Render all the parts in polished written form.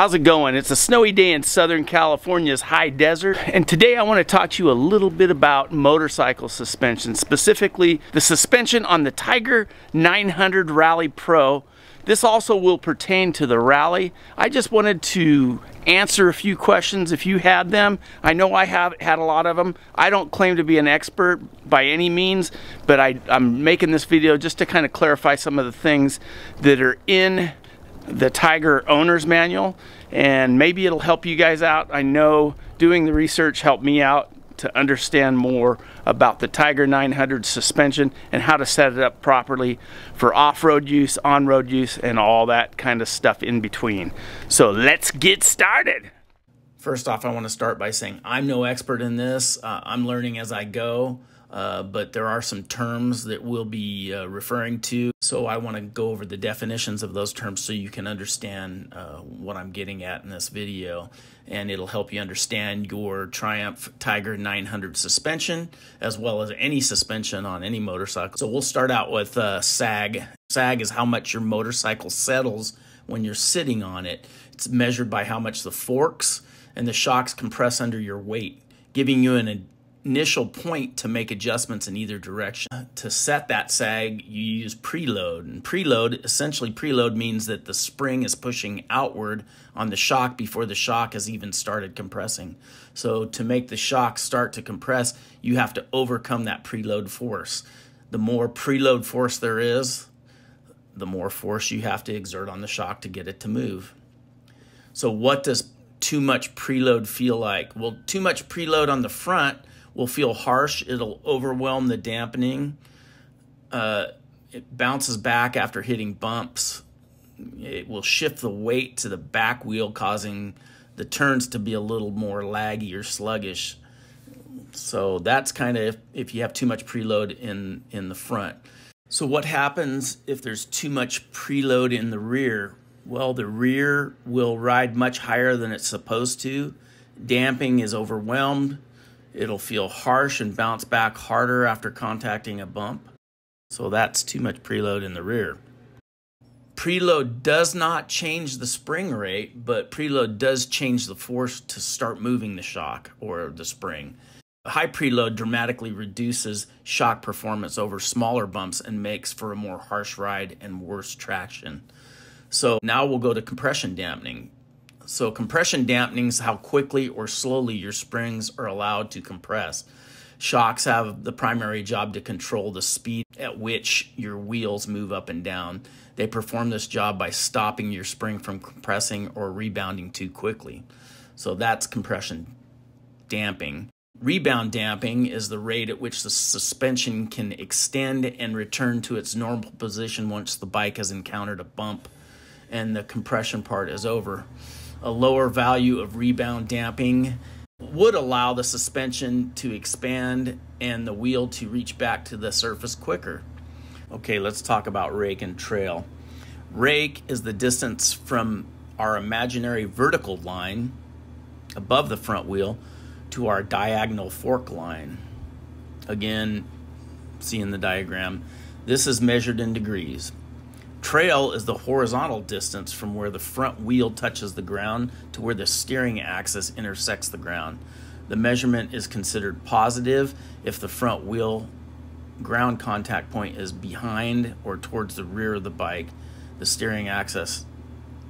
How's it going? It's a snowy day in Southern California's high desert, and today I want to talk to you a little bit about motorcycle suspension, specifically the suspension on the Tiger 900 Rally Pro. This also will pertain to the Rally. I just wanted to answer a few questions if you had them. I know I have had a lot of them. I don't claim to be an expert by any means, but I'm making this video just to kind of clarify some of the things that are in the Tiger owner's manual, and maybe it'll help you guys out. I know doing the research helped me out to understand more about the Tiger 900 suspension and how to set it up properly for off-road use, on-road use, and all that kind of stuff in between. So let's get started. First off, I want to start by saying I'm no expert in this. I'm learning as I go, but there are some terms that we'll be referring to. So I want to go over the definitions of those terms so you can understand what I'm getting at in this video. And it'll help you understand your Triumph Tiger 900 suspension, as well as any suspension on any motorcycle. So we'll start out with sag. Sag is how much your motorcycle settles when you're sitting on it. It's measured by how much the forks and the shocks compress under your weight, giving you an initial point to make adjustments in either direction. To set that sag, you use preload. And preload means that the spring is pushing outward on the shock before the shock has even started compressing. So to make the shock start to compress, you have to overcome that preload force. The more preload force there is, the more force you have to exert on the shock to get it to move. So what does too much preload feel like? Well, too much preload on the front will feel harsh. It'll overwhelm the dampening. It bounces back after hitting bumps. It will shift the weight to the back wheel, causing the turns to be a little more laggy or sluggish. So that's kind of if you have too much preload in the front. So what happens if there's too much preload in the rear? Well, the rear will ride much higher than it's supposed to. Damping is overwhelmed. It'll feel harsh and bounce back harder after contacting a bump. So that's too much preload in the rear. Preload does not change the spring rate, but preload does change the force to start moving the shock or the spring. High preload dramatically reduces shock performance over smaller bumps and makes for a more harsh ride and worse traction. So now we'll go to compression dampening. So compression dampening is how quickly or slowly your springs are allowed to compress. Shocks have the primary job to control the speed at which your wheels move up and down. They perform this job by stopping your spring from compressing or rebounding too quickly. So that's compression damping. Rebound damping is the rate at which the suspension can extend and return to its normal position once the bike has encountered a bump and the compression part is over. A lower value of rebound damping would allow the suspension to expand and the wheel to reach back to the surface quicker. Okay, let's talk about rake and trail. Rake is the distance from our imaginary vertical line above the front wheel to our diagonal fork line. Again, see in the diagram, this is measured in degrees. Trail is the horizontal distance from where the front wheel touches the ground to where the steering axis intersects the ground. The measurement is considered positive if the front wheel ground contact point is behind or towards the rear of the bike, the steering axis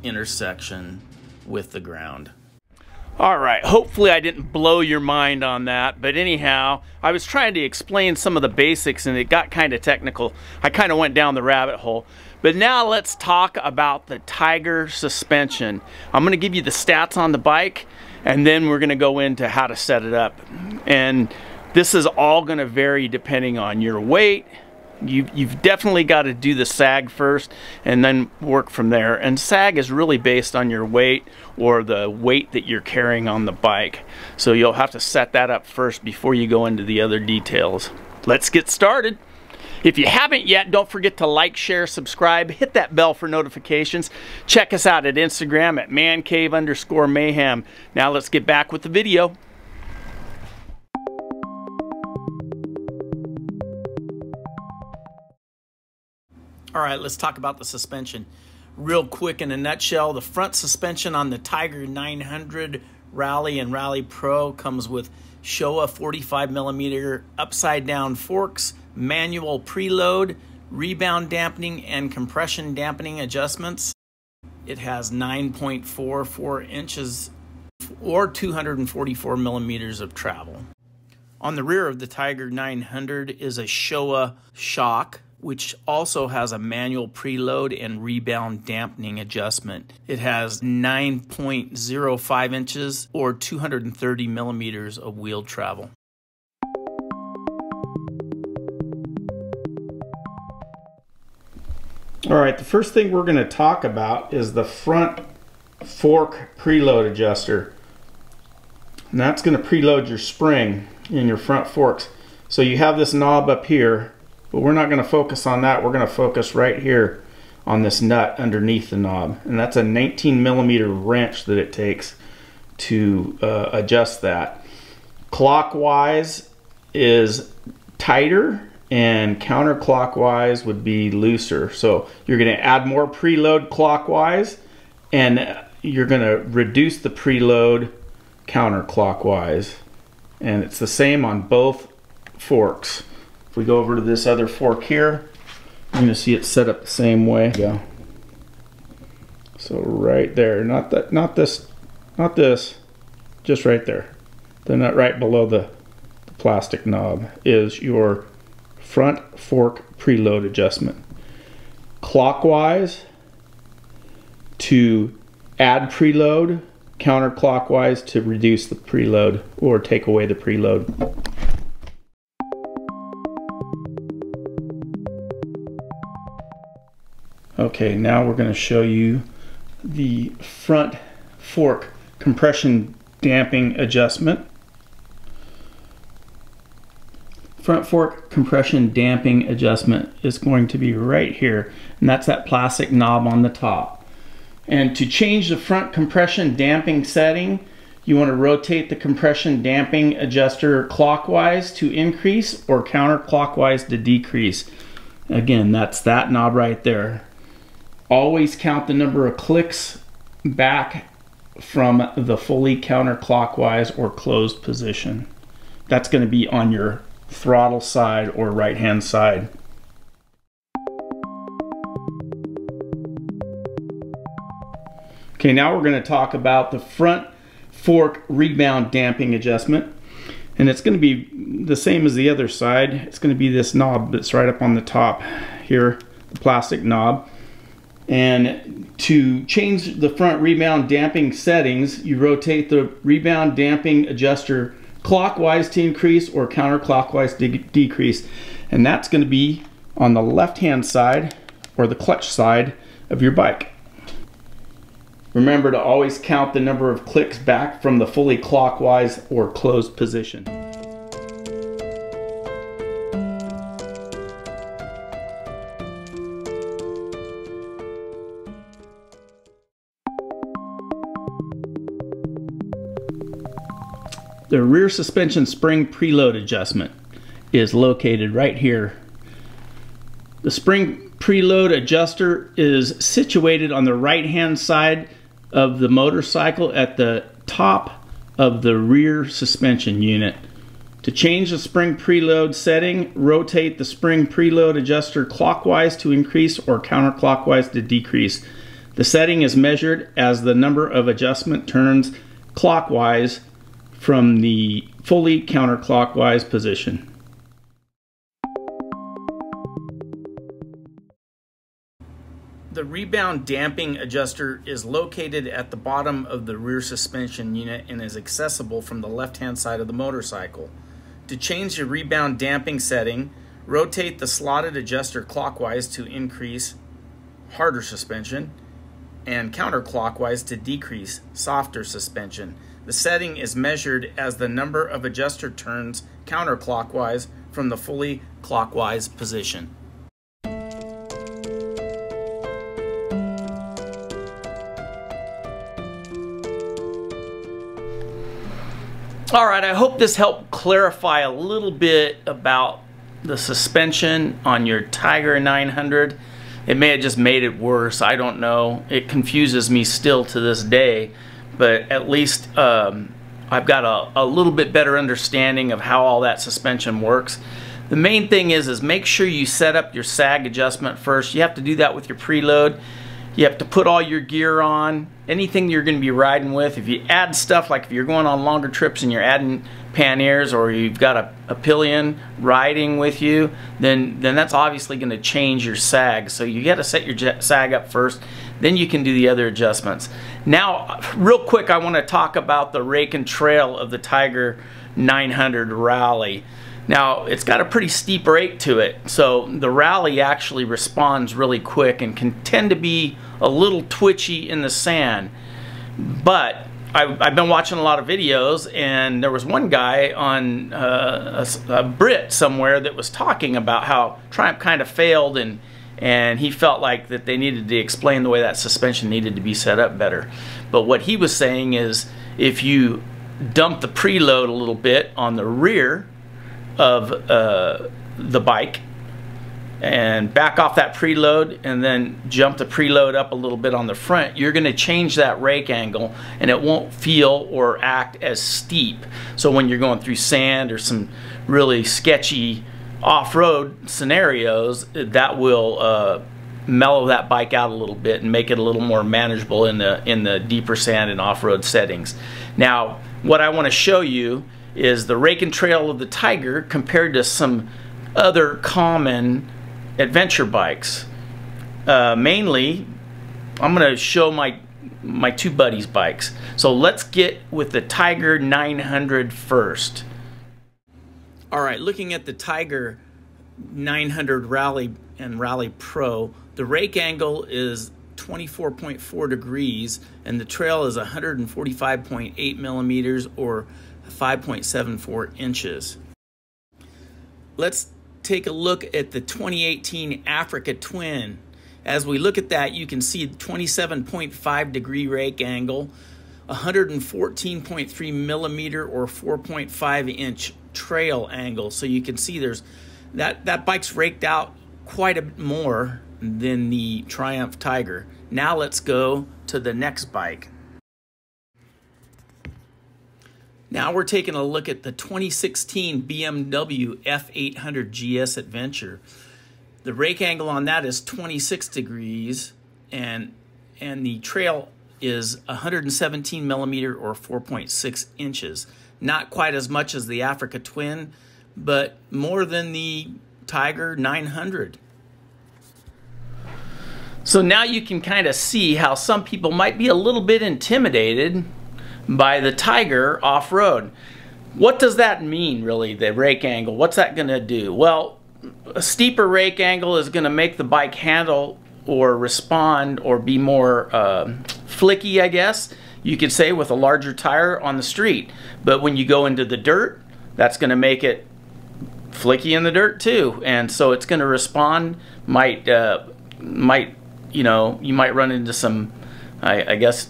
intersection with the ground. All right, hopefully I didn't blow your mind on that, but anyhow, I was trying to explain some of the basics and it got kind of technical. I kind of went down the rabbit hole. But now let's talk about the Tiger suspension. I'm going to give you the stats on the bike, and then we're going to go into how to set it up. And this is all going to vary depending on your weight. You've definitely got to do the sag first and then work from there. And sag is really based on your weight or the weight that you're carrying on the bike. So you'll have to set that up first before you go into the other details. Let's get started. If you haven't yet, don't forget to like, share, subscribe, hit that bell for notifications. Check us out at Instagram at mancave_mayhem. Now let's get back with the video. All right, let's talk about the suspension. Real quick in a nutshell, the front suspension on the Tiger 900 Rally and Rally Pro comes with Showa 45mm upside down forks, manual preload, rebound dampening and compression dampening adjustments. It has 9.44 inches or 244 millimeters of travel. On the rear of the Tiger 900 is a Showa shock, which also has a manual preload and rebound dampening adjustment. It has 9.05 inches or 230 millimeters of wheel travel. All right, the first thing we're going to talk about is the front fork preload adjuster. And that's going to preload your spring in your front forks. So you have this knob up here, but we're not going to focus on that. We're going to focus right here on this nut underneath the knob. And that's a 19mm wrench that it takes to adjust that. Clockwise is tighter and counterclockwise would be looser. So you're going to add more preload clockwise and you're going to reduce the preload counterclockwise. And it's the same on both forks. If we go over to this other fork here, you're going to see it set up the same way. Go. So right there, not this, just right there. The nut right below the plastic knob is your front fork preload adjustment. Clockwise to add preload, counterclockwise to reduce the preload or take away the preload. Okay, now we're going to show you the front fork compression damping adjustment. Front fork compression damping adjustment is going to be right here, and that's that plastic knob on the top. And to change the front compression damping setting, you want to rotate the compression damping adjuster clockwise to increase or counterclockwise to decrease. Again, that's that knob right there. Always count the number of clicks back from the fully counterclockwise or closed position. That's going to be on your throttle side or right hand side. Okay, now we're going to talk about the front fork rebound damping adjustment, and it's going to be the same as the other side. It's going to be this knob that's right up on the top here, the plastic knob. And to change the front rebound damping settings, you rotate the rebound damping adjuster clockwise to increase or counterclockwise to decrease. And that's going to be on the left-hand side or the clutch side of your bike. Remember to always count the number of clicks back from the fully clockwise or closed position. The rear suspension spring preload adjustment is located right here. The spring preload adjuster is situated on the right hand side of the motorcycle at the top of the rear suspension unit. To change the spring preload setting, rotate the spring preload adjuster clockwise to increase or counterclockwise to decrease. The setting is measured as the number of adjustment turns clockwise from the fully counterclockwise position. The rebound damping adjuster is located at the bottom of the rear suspension unit and is accessible from the left-hand side of the motorcycle. To change the rebound damping setting, rotate the slotted adjuster clockwise to increase harder suspension and counterclockwise to decrease softer suspension. The setting is measured as the number of adjuster turns counterclockwise from the fully clockwise position. All right, I hope this helped clarify a little bit about the suspension on your Tiger 900. It may have just made it worse. I don't know. It confuses me still to this day, but at least I've got a little bit better understanding of how all that suspension works. The main thing is make sure you set up your sag adjustment first. You have to do that with your preload. You have to put all your gear on, anything you're going to be riding with. If you add stuff, like if you're going on longer trips and you're adding panniers, or you've got a pillion riding with you, then that's obviously going to change your sag. So you got to set your sag up first, then you can do the other adjustments. Now, real quick, I want to talk about the rake and trail of the Tiger 900 Rally. Now, it's got a pretty steep rake to it, so the Rally actually responds really quick and can tend to be a little twitchy in the sand. But I've been watching a lot of videos, and there was one guy on a Brit somewhere that was talking about how Triumph kind of failed, and he felt like that they needed to explain the way that suspension needed to be set up better. But what he was saying is, if you dump the preload a little bit on the rear of the bike and back off that preload and then jump the preload up a little bit on the front, you're going to change that rake angle and it won't feel or act as steep. So when you're going through sand or some really sketchy off-road scenarios, that will mellow that bike out a little bit and make it a little more manageable in the deeper sand and off-road settings. Now, what I want to show you is the rake and trail of the Tiger compared to some other common adventure bikes. Mainly, I'm going to show my two buddies' bikes. So let's get with the Tiger 900 first. All right, looking at the Tiger 900 Rally and Rally Pro, the rake angle is 24.4 degrees and the trail is 145.8 millimeters or 5.74 inches. Let's take a look at the 2018 Africa Twin. As we look at that, you can see 27.5 degree rake angle, 114.3 millimeter or 4.5 inch trail angle. So you can see there's that bike's raked out quite a bit more than the Triumph Tiger. Now let's go to the next bike. Now we're taking a look at the 2016 BMW F800 GS Adventure. The rake angle on that is 26 degrees and the trail is 117 millimeter or 4.6 inches. Not quite as much as the Africa Twin, but more than the Tiger 900. So now you can kind of see how some people might be a little bit intimidated by the Tiger off-road. What does that mean, really, the rake angle? What's that going to do? Well, a steeper rake angle is going to make the bike handle or respond or be more flicky, I guess you could say, with a larger tire on the street. But when you go into the dirt, that's going to make it flicky in the dirt too, and so it's going to respond. You know, you might run into some, I guess,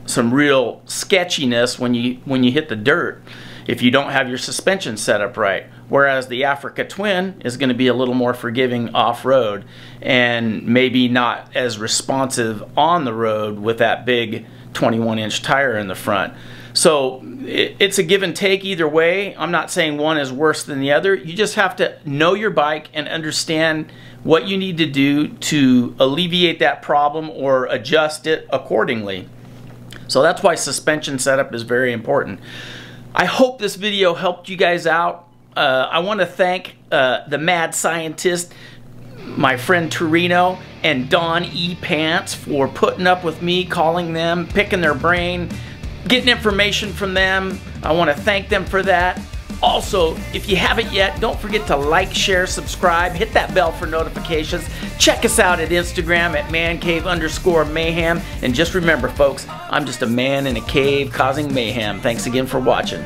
some real sketchiness when you hit the dirt if you don't have your suspension set up right. Whereas the Africa Twin is going to be a little more forgiving off-road and maybe not as responsive on the road with that big 21-inch tire in the front. So it's a give and take either way. I'm not saying one is worse than the other. You just have to know your bike and understand what you need to do to alleviate that problem or adjust it accordingly. So that's why suspension setup is very important. I hope this video helped you guys out. I want to thank the Mad Scientist, my friend Torino, and Don E. Pants for putting up with me, calling them, picking their brain, getting information from them. I want to thank them for that. Also, if you haven't yet, don't forget to like, share, subscribe, hit that bell for notifications. Check us out at Instagram at mancave_mayhem. And just remember, folks, I'm just a man in a cave causing mayhem. Thanks again for watching.